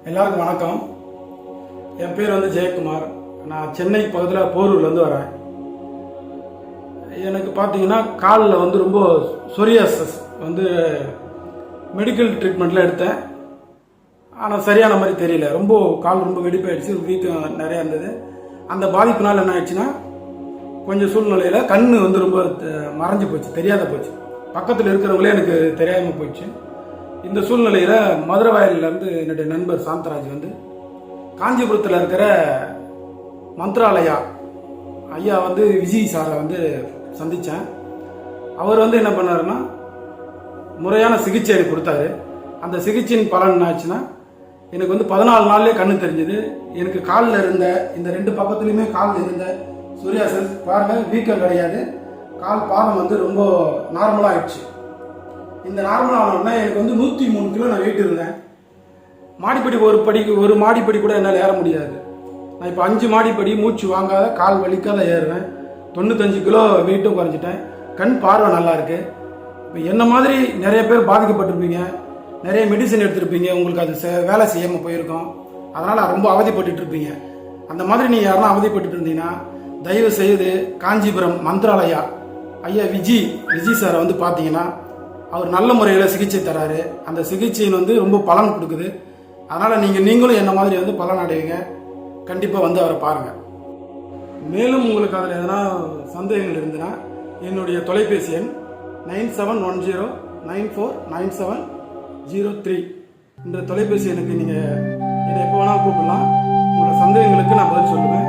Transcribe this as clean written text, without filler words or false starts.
எல்லாருக்கும் வணக்கம். என் பேர் வந்து ஜெயக்குமார். நான் சென்னை பக்கத்தில் போரூர்லேருந்து வரேன். எனக்கு பார்த்தீங்கன்னா காலில் வந்து ரொம்ப சொரியாசஸ் வந்து மெடிக்கல் ட்ரீட்மெண்ட்டில் எடுத்தேன். ஆனால் சரியான மாதிரி தெரியல. கால் ரொம்ப வெடிப்பாயிடுச்சு, வீக்கம் நிறையா இருந்தது. அந்த பாதிப்புனால என்ன ஆயிடுச்சுன்னா, கொஞ்சம் சூழ்நிலையில் கண் வந்து ரொம்ப மறைஞ்சு போச்சு, தெரியாத போச்சு. பக்கத்தில் இருக்கிறவங்களே எனக்கு தெரியாமல் போயிடுச்சு. இந்த சூழ்நிலையில் மதுரவாயிலிருந்து என்னுடைய நண்பர் சாந்தராஜ் வந்து காஞ்சிபுரத்தில் இருக்கிற மந்த்ராலயா ஐயா வந்து விஜய் சாரை வந்து சந்தித்தேன். அவர் வந்து என்ன பண்ணாருன்னா, முறையான சிகிச்சை எனக்கு கொடுத்தாரு. அந்த சிகிச்சையின் பலன் என்ன ஆச்சுன்னா, எனக்கு வந்து 14 நாள்லேயே கண்ணு தெரிஞ்சுது. எனக்கு காலில் இருந்த இந்த 2 பக்கத்துலையுமே காலில் இருந்த சூரியாசஸ் பாருங்கள், வீக்கம் கிடையாது. கால் பாதம் வந்து ரொம்ப நார்மலாக ஆயிடுச்சு. இந்த நார்மலாக ஆனோடனே எனக்கு வந்து 103 கிலோ நான் வெயிட் இருந்தேன். மாடிப்படி ஒரு மாடிப்படி கூட என்னால் ஏற முடியாது. நான் இப்போ 5 மாடிப்படி மூச்சு வாங்காத, கால் வலிக்காத ஏறுவேன். 95 கிலோ வெயிட்டும் குறைஞ்சிட்டேன். கண் பார்வை நல்லா இருக்கு. இப்போ என்ன மாதிரி நிறைய பேர் பாதிக்கப்பட்டிருப்பீங்க, நிறைய மெடிசன் எடுத்திருப்பீங்க, உங்களுக்கு அது வேலை செய்யாமல் போயிருக்கோம். அதனால் ரொம்ப அவதிப்பட்டு இருப்பீங்க. அந்த மாதிரி நீங்கள் யாருன்னா அவதிப்பட்டு இருந்தீங்கன்னா, தயவு செய்து காஞ்சிபுரம் மந்த்ராலயா ஐயா விஜய் சாரை வந்து பார்த்தீங்கன்னா, அவர் நல்ல முறையில் சிகிச்சை தராரு. அந்த சிகிச்சையின் வந்து ரொம்ப பலன் கொடுக்குது. அதனால் நீங்களும் என்ன மாதிரி வந்து பலன் அடைவீங்க. கண்டிப்பாக வந்து அவரை பாருங்கள். மேலும் உங்களுக்கு அதில் எதனா சந்தேகங்கள் இருந்துன்னா, என்னுடைய தொலைபேசி எண் 9710949703 என்ற தொலைபேசி எனக்கு நீங்கள் என்னை எப்போ வேணால் கூப்பிடலாம். உங்களோட சந்தேகங்களுக்கு நான் பதில் சொல்லுவேன்.